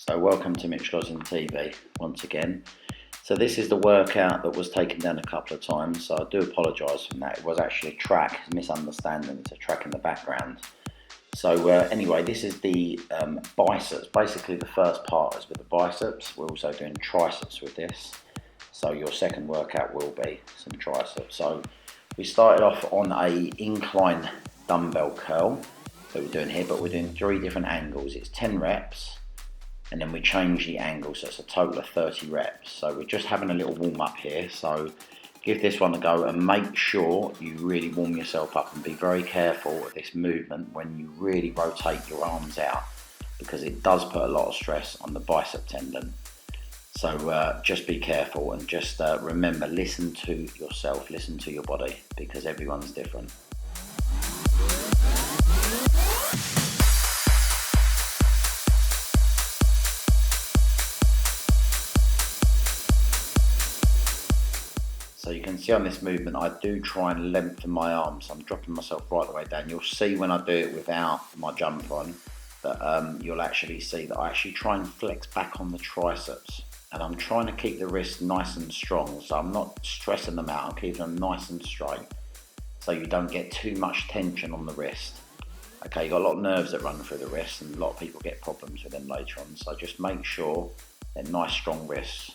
So welcome to Mitch Losin TV once again. So this is the workout that was taken down a couple of times, so I do apologise for that. It was actually a track, misunderstanding, it's a track in the background. So anyway, this is the biceps. Basically the first part is with the biceps. We're also doing triceps with this. So your second workout will be some triceps. So we started off on a incline dumbbell curl that we're doing here, but we're doing 3 different angles. It's 10 reps. And then we change the angle, so it's a total of 30 reps. So we're just having a little warm up here. So give this one a go and make sure you really warm yourself up and be very careful of this movement when you really rotate your arms out, because it does put a lot of stress on the bicep tendon. So just be careful and just remember, listen to yourself, listen to your body, because everyone's different. So you can see on this movement, I do try and lengthen my arms. So I'm dropping myself right the way down. You'll see when I do it without my jumper on, that you'll actually see that I actually try and flex back on the triceps. And I'm trying to keep the wrists nice and strong. So I'm not stressing them out, I'm keeping them nice and straight. So you don't get too much tension on the wrist. Okay, you've got a lot of nerves that run through the wrist, and a lot of people get problems with them later on. So just make sure they're nice, strong wrists.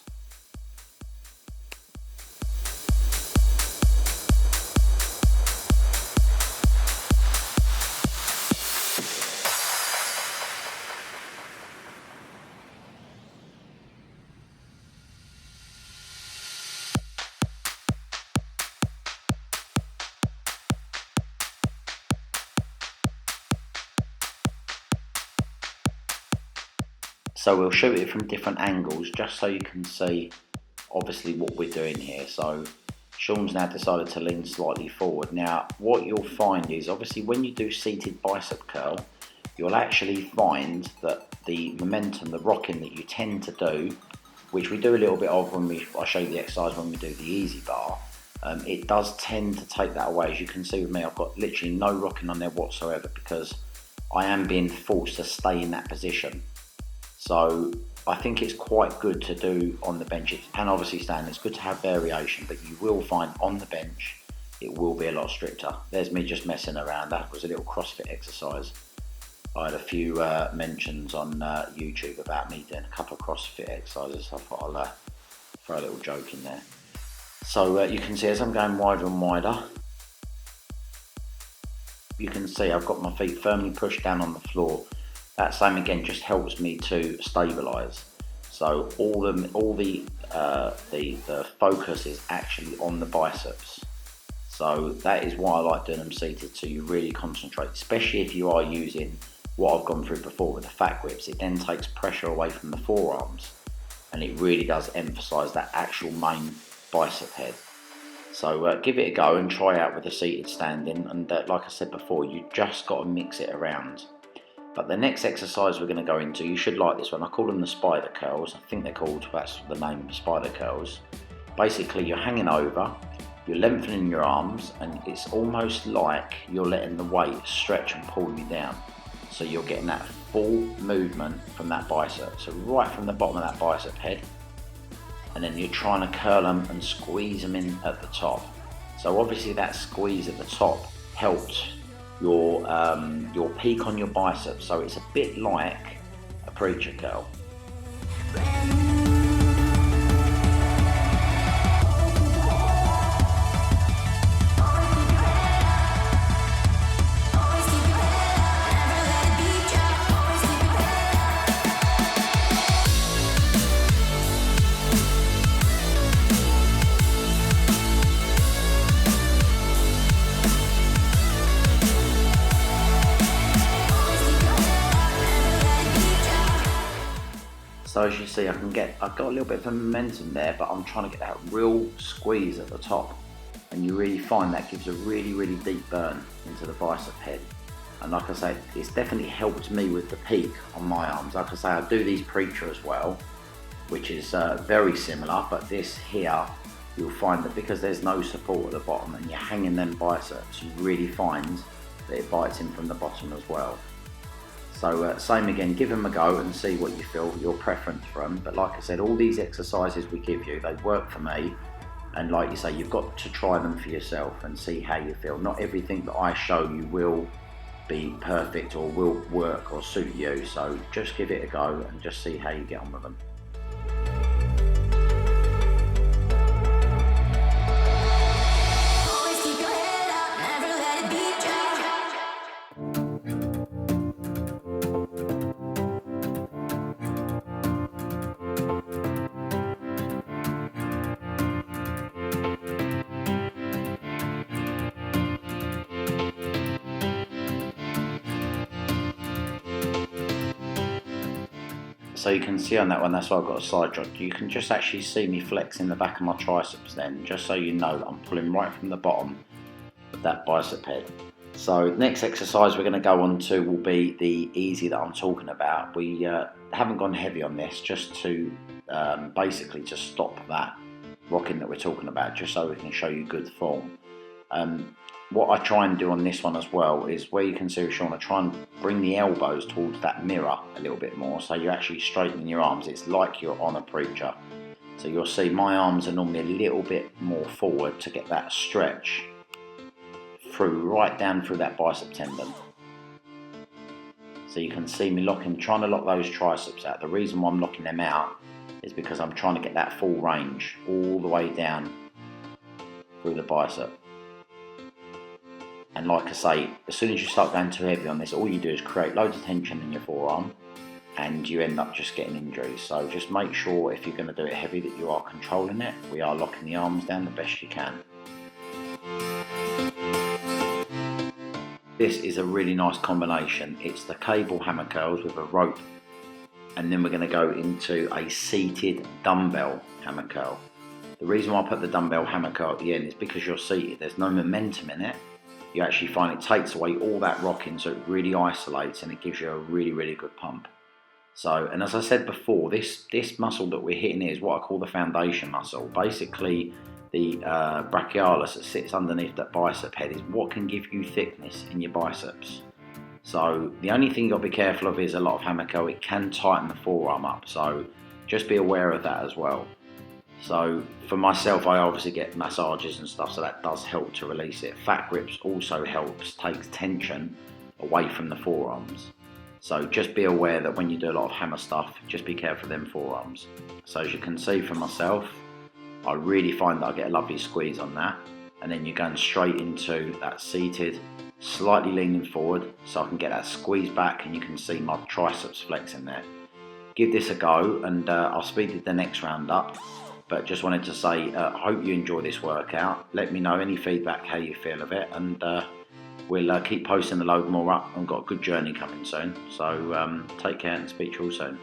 So we'll shoot it from different angles just so you can see obviously what we're doing here. So Sean's now decided to lean slightly forward. Now what you'll find is, obviously when you do seated bicep curl, you'll actually find that the momentum, the rocking that you tend to do, which we do a little bit of when I show you the exercise when we do the easy bar, it does tend to take that away. As you can see with me, I've got literally no rocking on there whatsoever, because I am being forced to stay in that position. So I think it's quite good to do on the bench. It can obviously stand, it's good to have variation, but you will find on the bench it will be a lot stricter. There's me just messing around. That was a little CrossFit exercise. I had a few mentions on YouTube about me doing a couple of CrossFit exercises, so I thought I'll throw a little joke in there. So you can see as I'm going wider and wider, you can see I've got my feet firmly pushed down on the floor. That same again just helps me to stabilise. So all the focus is actually on the biceps. So that is why I like doing them seated, so you really concentrate, especially if you are using what I've gone through before with the fat grips. It then takes pressure away from the forearms, and it really does emphasise that actual main bicep head. So give it a go and try out with the seated standing, and like I said before, you just got to mix it around. But the next exercise we're going to go into, you should like this one. I call them the spider curls. I think they're called, that's the name, spider curls. Basically, you're hanging over, you're lengthening your arms, and it's almost like you're letting the weight stretch and pull you down. So you're getting that full movement from that bicep. So right from the bottom of that bicep head, and then you're trying to curl them and squeeze them in at the top. So obviously that squeeze at the top helps your peak on your biceps, so it's a bit like a preacher curl. So as you see, I've got a little bit of momentum there, but I'm trying to get that real squeeze at the top. And you really find that gives a really, really deep burn into the bicep head. And like I say, it's definitely helped me with the peak on my arms. Like I say, I do these preacher as well, which is very similar, but this here, you'll find that because there's no support at the bottom and you're hanging them biceps, you really find that it bites in from the bottom as well. So same again, give them a go and see what you feel, your preference for them. But like I said, all these exercises we give you, they work for me. And like you say, you've got to try them for yourself and see how you feel. Not everything that I show you will be perfect or will work or suit you. So just give it a go and just see how you get on with them. So you can see on that one, that's why I've got a side jog. You can just actually see me flexing the back of my triceps then, just so you know that I'm pulling right from the bottom of that bicep head. So next exercise we're going to go on to will be the easy that I'm talking about. We haven't gone heavy on this, just to basically to stop that rocking that we're talking about, just so we can show you good form. What I try and do on this one as well is where you can see Sean, I try and bring the elbows towards that mirror a little bit more, so you're actually straightening your arms. It's like you're on a preacher. So you'll see my arms are normally a little bit more forward to get that stretch through, right down through that bicep tendon. So you can see me trying to lock those triceps out. The reason why I'm locking them out is because I'm trying to get that full range all the way down through the bicep. And like I say, as soon as you start going too heavy on this, all you do is create loads of tension in your forearm and you end up just getting injuries. So just make sure if you're going to do it heavy that you are controlling it. We are locking the arms down the best you can. This is a really nice combination. It's the cable hammer curls with a rope, and then we're going to go into a seated dumbbell hammer curl. The reason why I put the dumbbell hammer curl at the end is because you're seated, there's no momentum in it. You actually find it takes away all that rocking, so it really isolates and it gives you a really, really good pump. So, and as I said before, this muscle that we're hitting here is what I call the foundation muscle. Basically, the brachialis that sits underneath that bicep head is what can give you thickness in your biceps. So the only thing you've got to be careful of is a lot of hammer curl, it can tighten the forearm up, so just be aware of that as well. So for myself, I obviously get massages and stuff, so that does help to release it. Fat grips also helps, takes tension away from the forearms. So just be aware that when you do a lot of hammer stuff, just be careful of them forearms. So as you can see for myself, I really find that I get a lovely squeeze on that. And then you're going straight into that seated, slightly leaning forward, so I can get that squeeze back and you can see my triceps flexing there. Give this a go and I'll speed the next round up. But just wanted to say, I hope you enjoy this workout. Let me know any feedback, how you feel of it, and we'll keep posting a load more up. I've got a good journey coming soon. So take care and speak to you all soon.